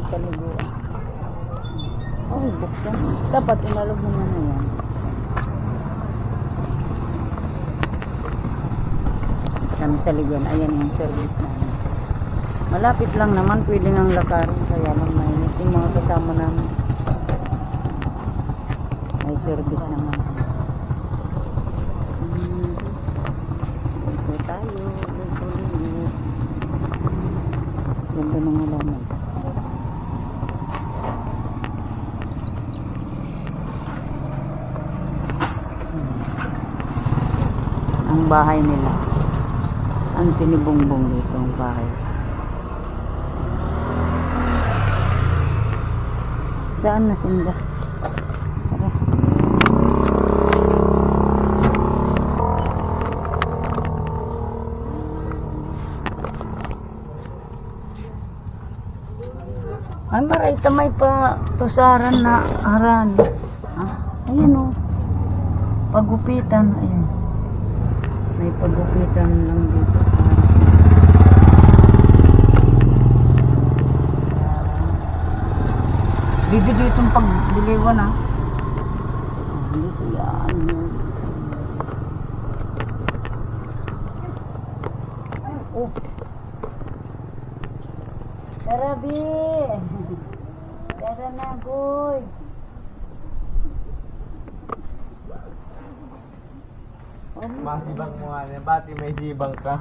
aming paliguan. Oh, buksan. Dapat inalog mo na yan. Kami sa liguan. Ayan yung service namin. Malapit lang naman. Pwede nang lakarin. Kaya lang mainit yung mga kasama namin. May service naman. Ito tayo. Ganda ng halaman. Ang bahay nila. Ang tinibongbong dito ang bahay. Saan na sinda? Tara. Ay, marita may pa tusaran na aran. Ah, ayan o. Pagupitan. Ayan. May pagupitan lang dito. Bibili itong pagbiliwan ah. Dito yan. Oh. Tara, Bi. Tara na, boy. Masibang mo nga niya. Bati may sibang ka.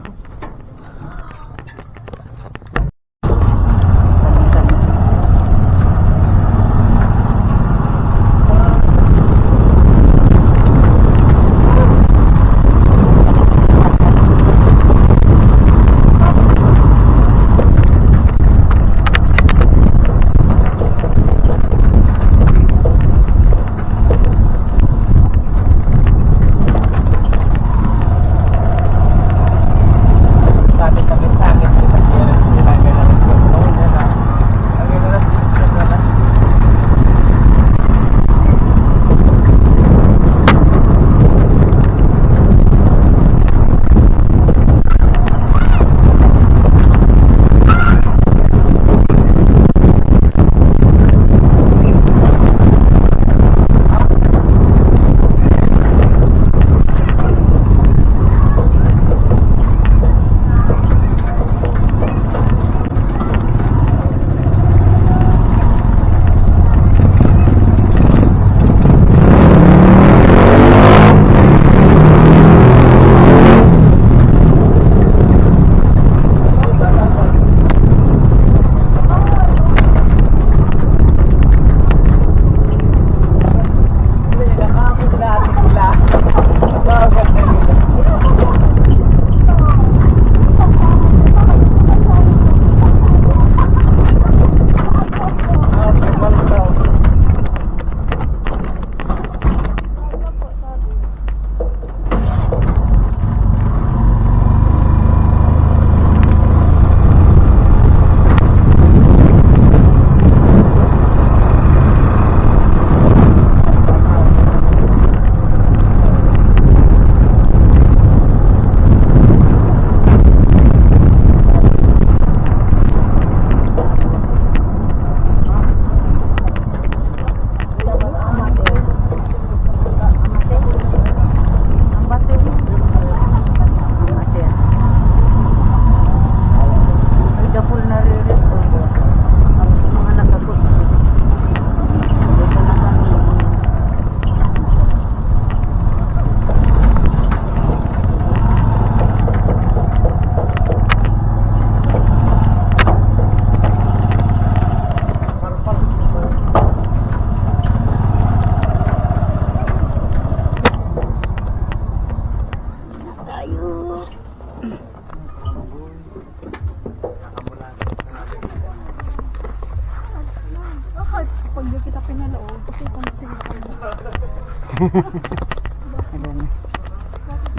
Ayan.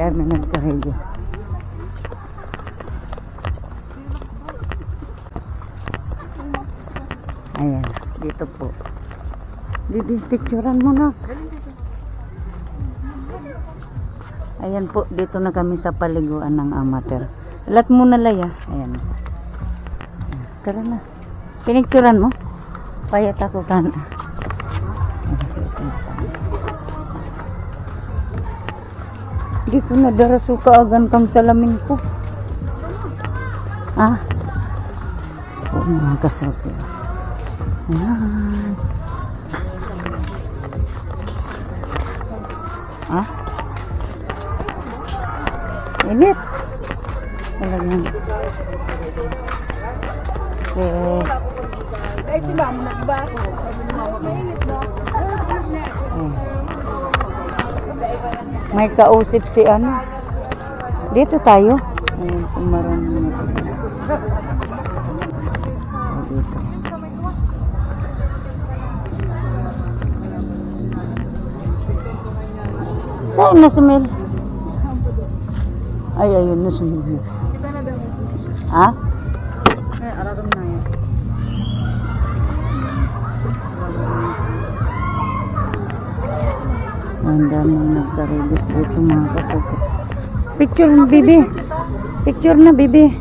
Dami nagka-radio. Ayan, dito po. Picturean mo na. Ayan po, dito na kami sa paliguan ng amateur. Alat mo na laya. Ayan. Tara na. Pinicturean mo? Payat ako kan. Di ko na darasuka agan kang salamin ko. Ah. Oo, mga kasukil. Ayan. Ah? Init. Talagang. Okay. Ay, si mama nagbago. Sabi ni mama, mainit na. May kausip si ano. Dito tayo. Ayun, kumaran na dito. Saan na sumil? Ay, ayun na sumil. Kita na daw. Ha? Ay, araram na yan. Ang daming nagkarebis dito mga kasuko. Picture na, bibi. Picture na, bibi.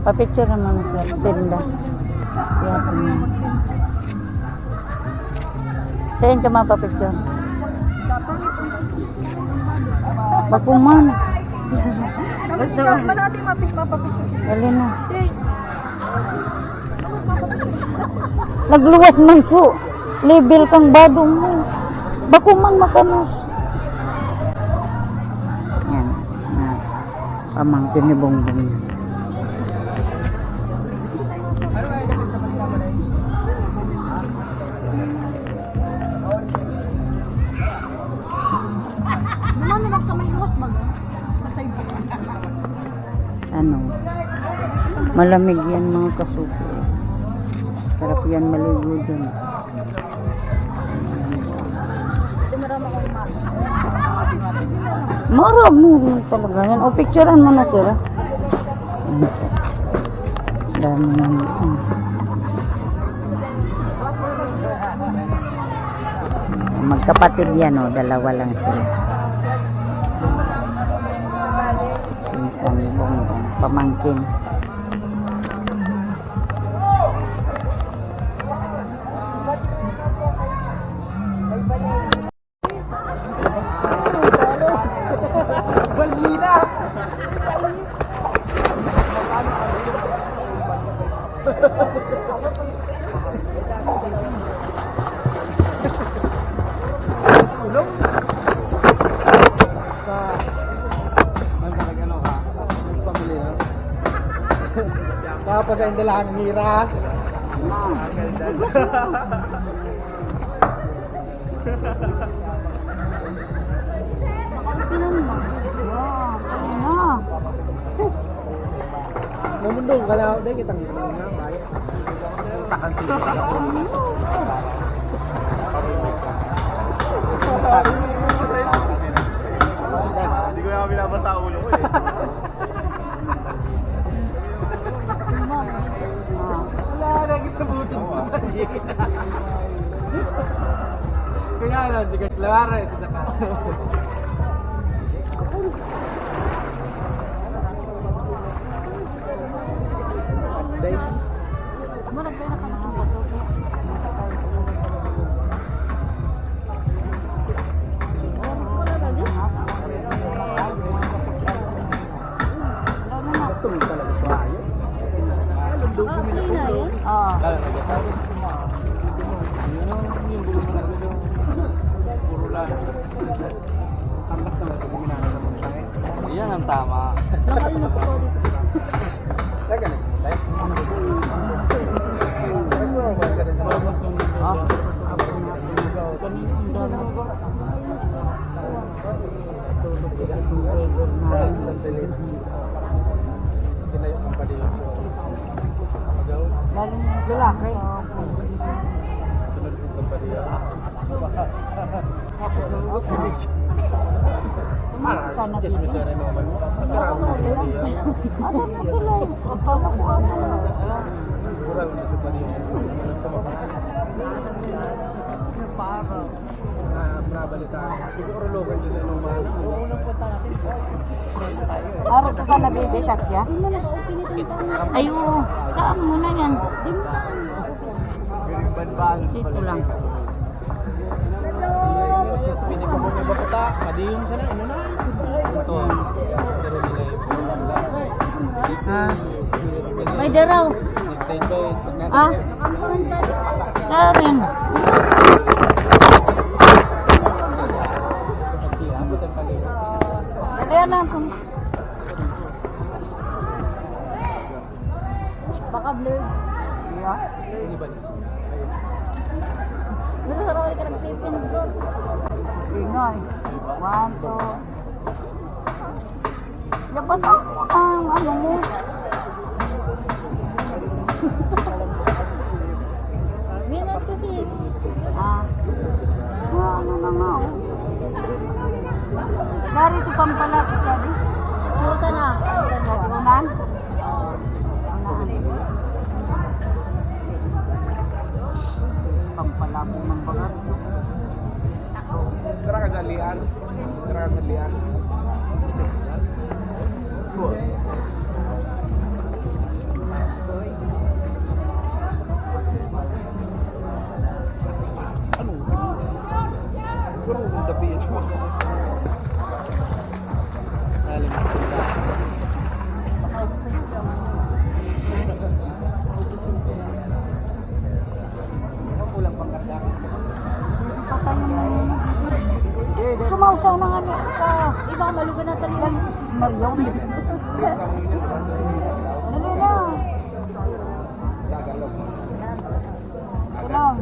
Pa-picture naman sa Senda. Siya po niya. Saan ka mapapicture? Bakuman. Basta ba natin mapapicture? Dali na. Nagluwas man so. Level kang badong mo. Bakuman makanos. Yan. Pamangkin ni Bongbong. Naman nila sa may luwas mag. Sa iba. Ano? Malamig yan mga kasuko. Sarap yan maligo dyan. Ito marama ko yung mama. Marag mo talaga yan. O picturean mo na sila. Dami na. Magkapatid yan o. Dalawa lang sila. Minsan Bongbong. Pamangkin. Balina! Tulong? Ano ka? Pamilya. Tapos ay dalahan ng hiras. Namundong ka na, dahil kitang na, bayan. Takan sila. Hindi ko na binabasa ulo ko eh. Wala, nagkabutin mo. Kaya na, sige, lara ito sa kanya. Mo nagbay na kami ng baso. Iyan ang tama. Nakainos ko dito. Teka na. Lalaki. Nabalitaan. Siguro local din ang umana. Unang punta natin. Araw ka pa nabibisak siya? Ay, oo. Saan mo na yan? Dito lang. Pinigyan mo may batuta. Madiyong siya na. Ano na? Ito. Pero nila Ah. May daraw. Next time ba? Ah. Sa rin. Lagyan natin. Baka blurred. Yeah. Hindi ba? Naroon ka nagtipin bro. Ingay. 1, 2. Labas ako ang ano mo. Minat kasi. Ah. Ano na nga. Dari ito pampalapit sabi. Susa na. Unan? Pampalapit ng bagat. Tara ka dalian. Tara ka dalian. Ano? Siguro kung gabi yan siya. Alam mo. Kulang pang karda. Sumausaw na nga niya sa Iba malugan na talian. Marion. Ano na? Tagalog. Lang.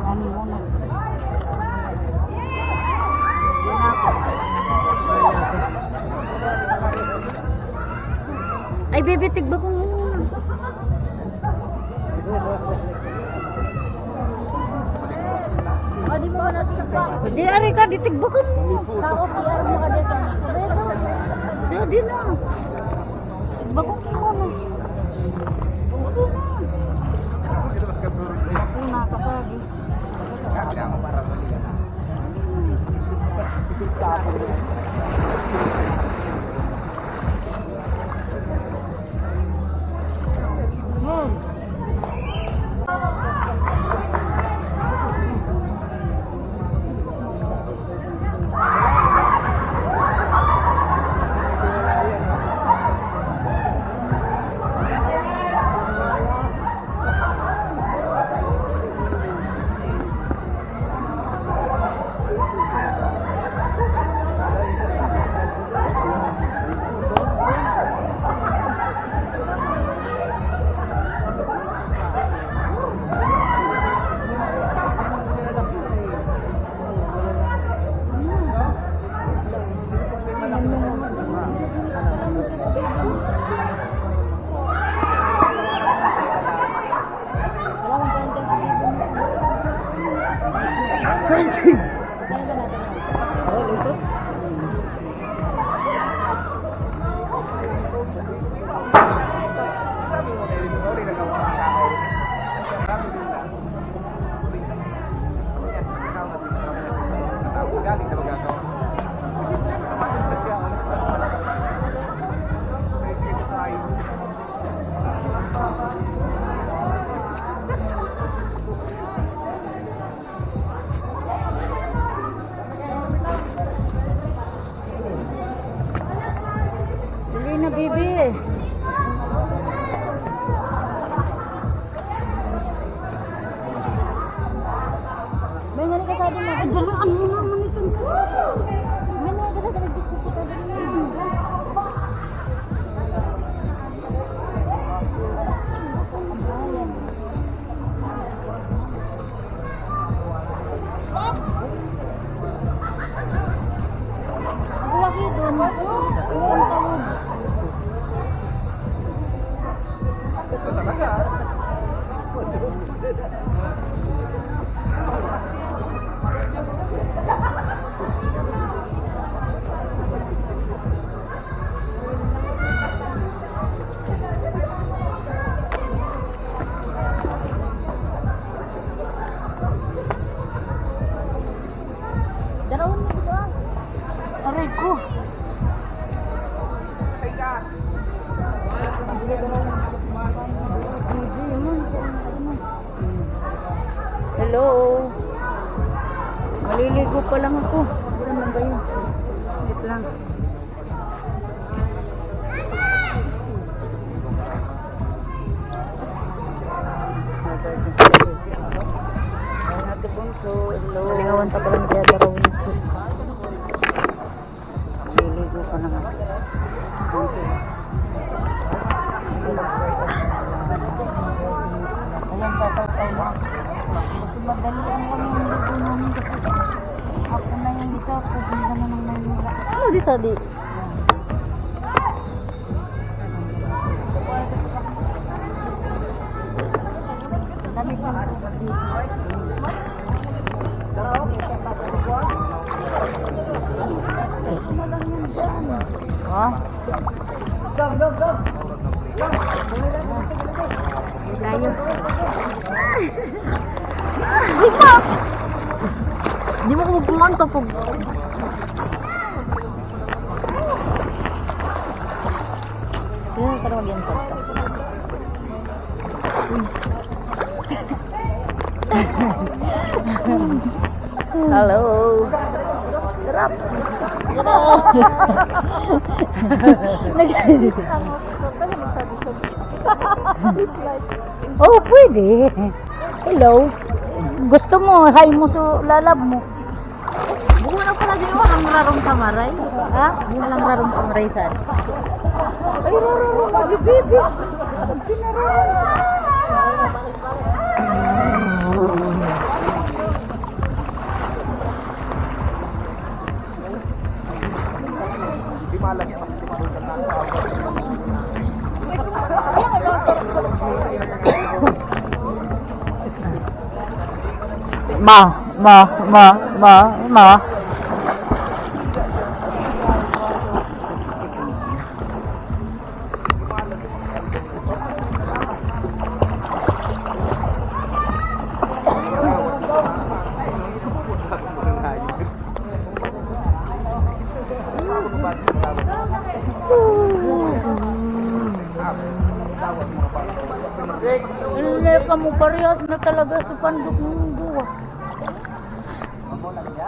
Ano mo na? Ay, bibitig ba kung ano? O di mo na sa pa. Di, ari ka, ditig ba kung Sa OPR mo ka dito. Beto. siya din na. Tigba kung ano? Ako nakasagi. Galing sa bagay. Dili na, baby. May ngali ka sa atin mo. Ay, dalaan mo naman ito. May ngali ka sa atin mo. Ako waki doon. Ang tawag. Maliligo pa lang ako. Saan na ba yun? Wait lang. Ay, Ate Bunso. Hello. Lingawan ta palang siya daraw na siya. Maliligo pa lang ako. Okay. Ayan, tataw-taw na. Kasi madali ang kami yung ligo namin kasi ako na yung isa, pupunta na ng Maynila. Ano di sa di? Lamig lang ako dito. Ha? Layo. Di mo ko magpumanto po. Kaya ka naman yan sa Hello. Sarap. Nag-edit. Oh, pwede. Hello. Gusto mo, hi mo sa lalab mo. Buko na pala din mo ang rarong sa maray. Ha? Buko lang rarong sa maray sa. Ay, raro, mag-baby. Ma. Hindi ka mo parehas na talaga sa pandok ng buwa.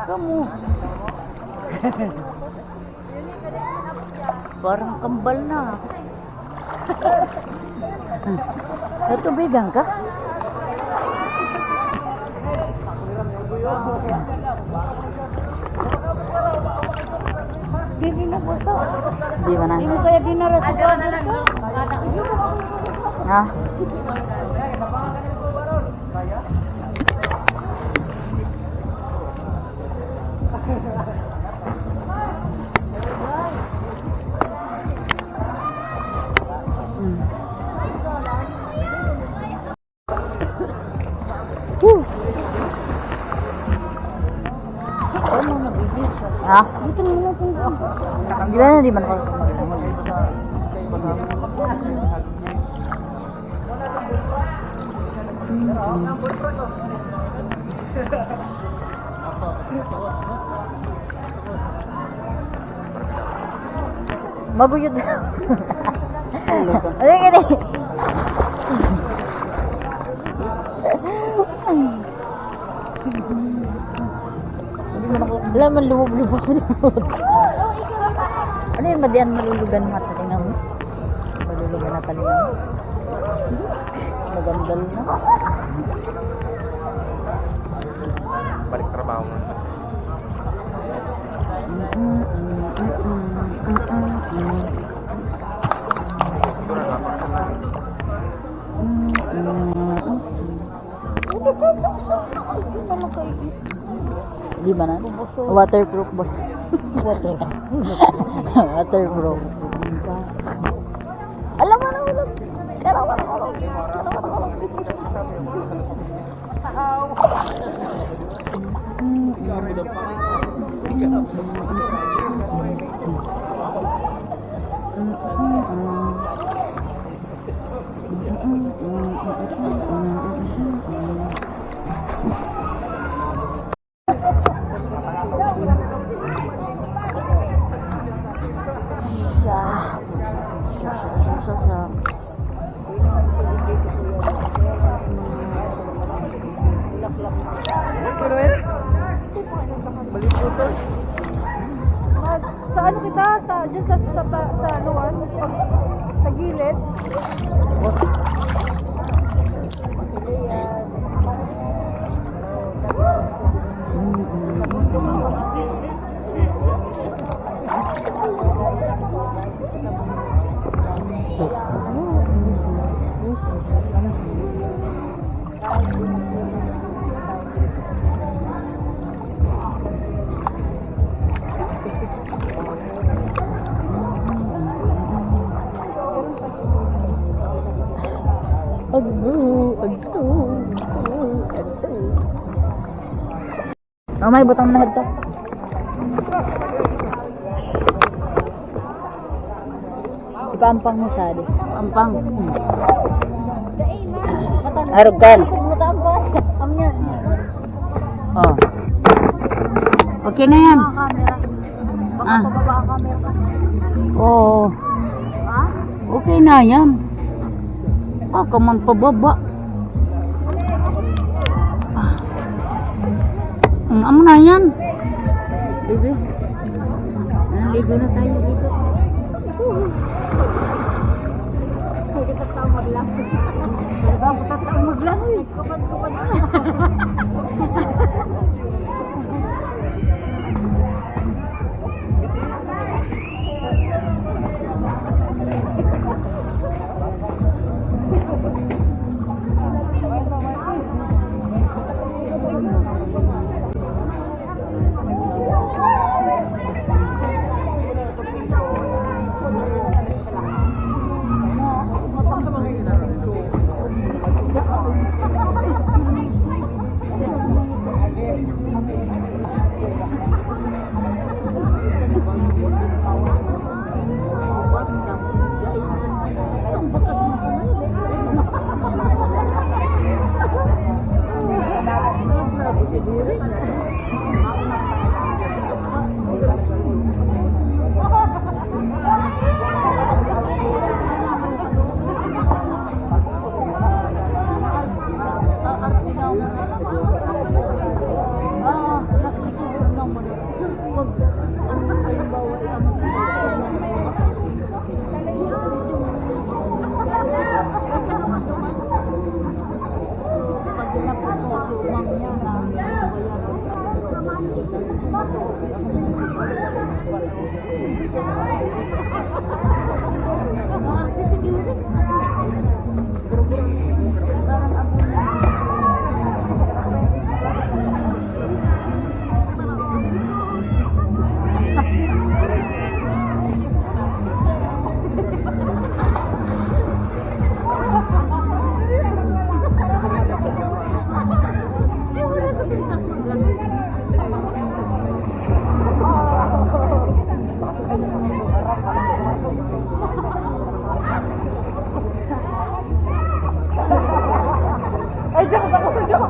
Kamu. Parang kambal na. Natubigan ka? Hindi na basa. Di ba na? Hindi mo kaya dinara sa bago ko? Ha? Ha? Dito mo na kung Di ba na di man ako? Maguyod. Ano gani? Hindi man ako, wala man lumub-lubak ako ng ano yun, madiyan malulugan mo at talinga mo? Malulugan na talinga mo? Magandal na. Balik trabaho mo. Di ba na? Waterproof ba? Waterproof. Alam mo na ulit. Karawan na ulit. Sa ano kita? Dyan sa luwan? Sa gilid? Oh, may butang na to. Ipampang mo sa di. Ampang. Arugan. Butang ko. Amnya. Oh. Okay na yan. Kamera. Baka Ah. pababa ang camera ka. Oo. Ha? Okay na yan. Baka man pababa. Amo na yan. Bibi. Naligo na tayo dito. Hindi kita tao maglang. Diba? Butat tayo maglangoy. Kupad-kupad. Ay, diyan ka ako, diyan.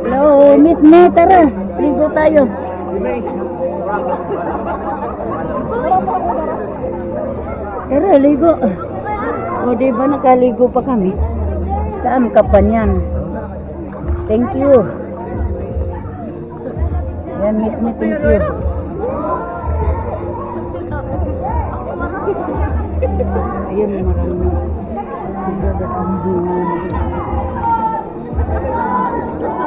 Hello, Miss May, tara. Ligo tayo. Tara, ligo. O, diba nakaligo pa kami? Saan ka pa niyan? Thank you. Yan, Miss May, thank you. Ayun, marami. Ang dadatang bunga.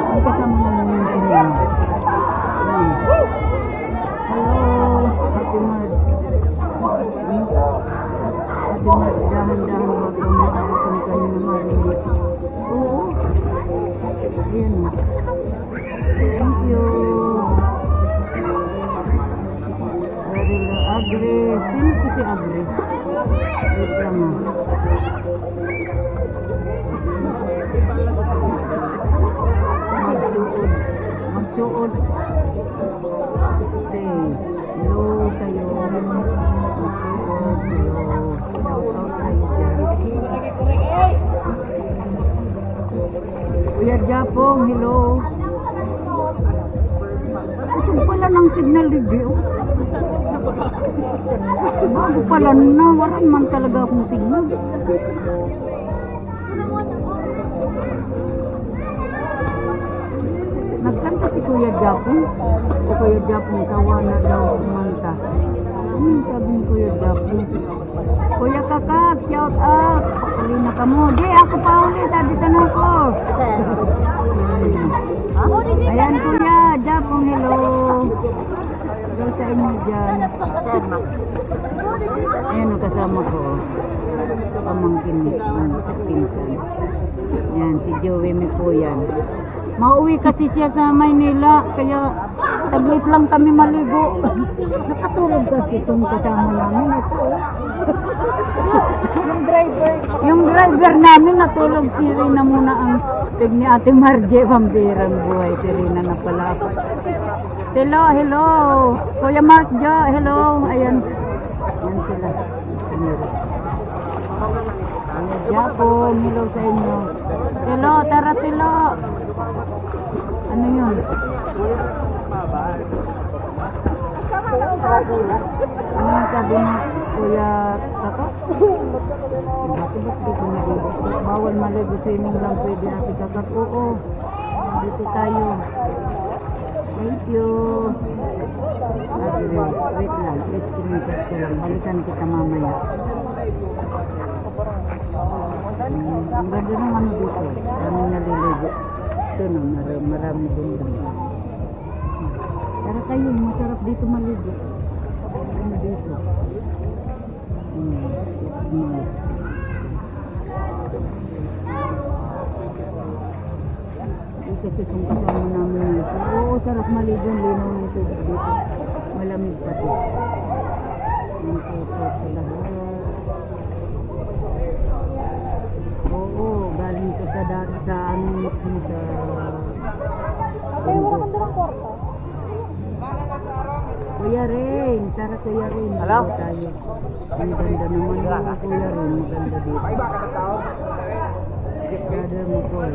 Ang kasama naman yung bunga. Hello, Happy March. Happy March, dahan-dahan wag kang makakatang kayo ng marinig. Oo. Ayan. Thank you. Agre. Sino ko si Agre? Wait lang ah. Magsuod. Say, hello kayo. Magsuod. Hello. Shout out kayo dyan. Kuya Japong, hello. Kusog pala ng signal libre oh. Bago pala na, waran man talaga akong signal. Nagkanta si Kuya Japon. O Kuya Japon, sawa na daw kumanta. Sabi ni Kuya Japon. Kuya Kakak, shout out. Halina ka mo. Di, ako pa ulit. Dito na ako. Ayan Kuya Japon, hello. Hello sa inyo dyan. Ayan ang kasama ko. Pamangkin ni pinsan. Yan, si Joey may po yan. Mauwi kasi siya sa Maynila, kaya saglit lang kami maligo. Nakatulog kasi itong kasama namin. Ito. Yung driver namin natulog, si Rina muna ang tig ni Ate Marje, pambirang buhay. Si Rina na pala ako. Hello, hello. Kuya Mark Jo, hello. Ayan. Ayan sila. Kuya Japon, hello sa inyo. Hello, tara tilo. Ano yun? Ano yung sabi ni Kuya Kaka? Bakit di ko naligo? Bawal maligo, swimming lang pwede Ate Kaka. Oo, dito tayo. Thank you. Wait lang, screenshot ko lang. Balikan kita mamaya. Ang ganda ng ano dito. Marami naliligo. Ito no, marami din. Tara kayo, masarap dito maligo. Ano dito? Kasi kung kasama namin ito, oo, sarap maligo, linaw ng tubig dito. Malamig pati. Ang puto sa lahat. Oo, galing ko sa dati sa ano sa... Ay, wala kang dalang kwarta. Kuya Ring, tara Kuya Ring. Hello? Tayo. Ang ganda naman yung Kuya Ring, maganda dito. Brother mo po.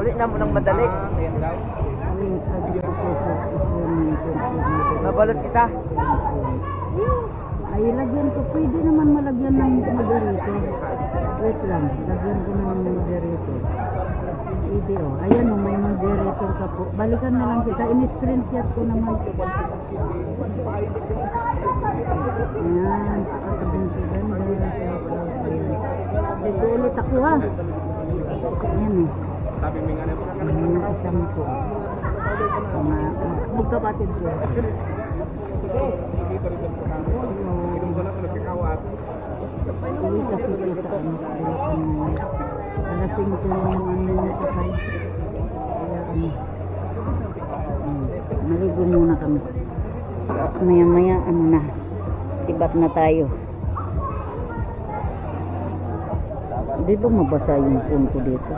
Ulit na mo ng madali. Wait, sabi ko po sa Nabalot kita. ay, lagyan ko. Pwede naman malagyan ng moderator. Wait lang, lagyan ko ng moderator. Pwede oh. Ayan oh, may moderator ka po. Balikan na lang kita. In-screenshot ko naman. Ayan, patabing si Ganda. Ito ulit ako ha. Ayan oh. Ayan, kasama ko. Magkapatid ko. Uwi kasi siya sa ano. Alasing ko yung ano yung sakay. Kaya ano. Maligo muna kami. Maya maya ano na. Sibat na tayo. Di ba mabasa yung phone ko dito?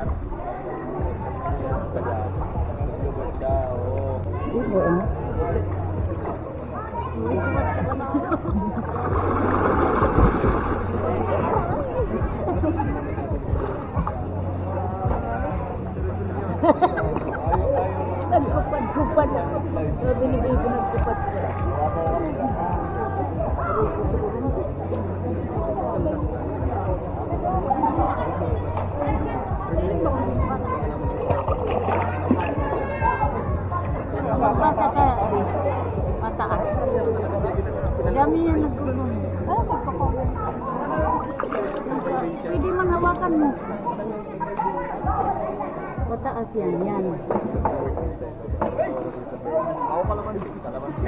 Di ba ano? Sabi ni baby nagtupat ka. Basta ka, mataas. Dami yan nagkulong. Pwede man hawakan mo. Mataas yan.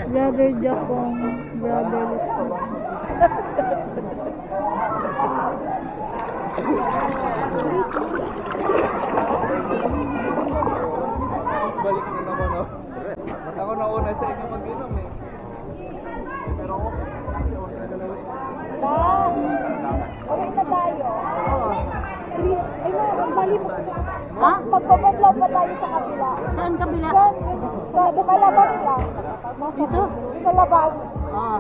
Brother Japong, brother Lutfo. Balik na naman oh. Ako nauna sa inyo mag-inom eh. Pero ako, Okay na tayo. Oo. Ay no, magbalik. Ha? Magpapatlaw pa tayo sa kabila. Saan kabila? Yan, sa labas lang. Dito? Sa labas. Oo.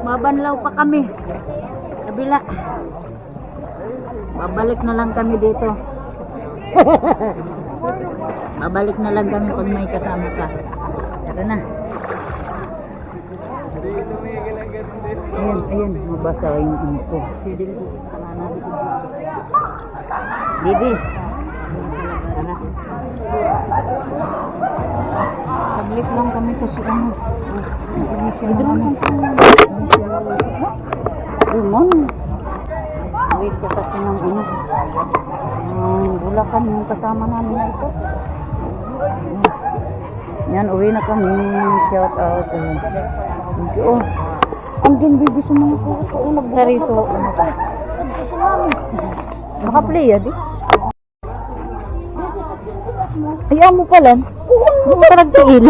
Mabanlaw pa kami. Kabila. Babalik na lang kami dito. Babalik na lang kami pag may kasama ka. Tara na. hindi tumigil ang ganun din. Ayun, mabasa yung ano ko. Bibi. Tara. Saglit lang kami kasi ano. Dumon. Uwi siya kasi ng ano. Bulacan yung kasama namin na isa. Yan, uwi na kami. Shout out. Thank you. Oh. Andyan, baby, sa mga ko. Sariso, ano ka? Naka-play ya, di? Ayaw mo pala. Gusto ka nagtiil.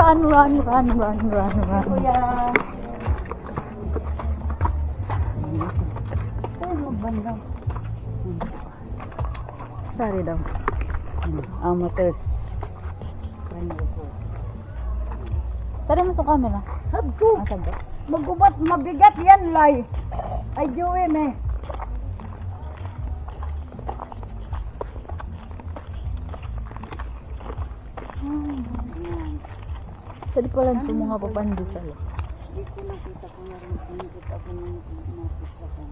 Run. Sorry daw. Amateurs. Tara mo sa camera. Habko. Asag ka. Magubat, mabigat yan, Lai. Ay, Joey, me. Sa di pala sa mga papandusal. Dito nakita ko na rin. Nakita ko na nakita ko.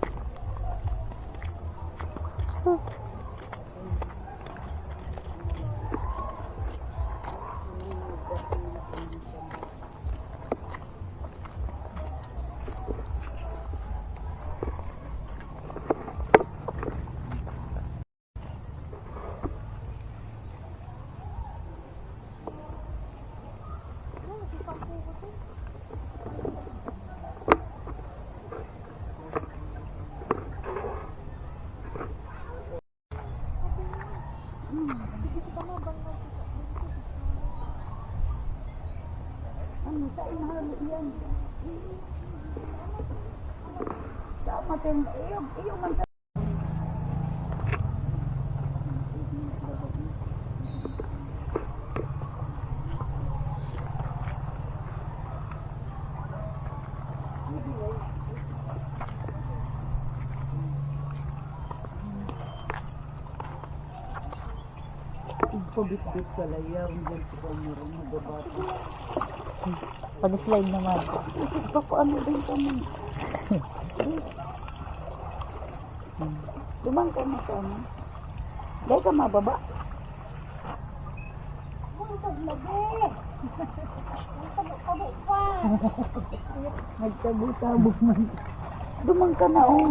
Ano sa inahalo yan? Tama din. Iyo man sa... Pabit-bit ka lang yan. Ganito ka meron magabati. Pag-slide naman. Papaano din kami? Dumang ka na sa ano? Dahil ka mababa. Nagtabo-tabo man. Dumang ka na, oh.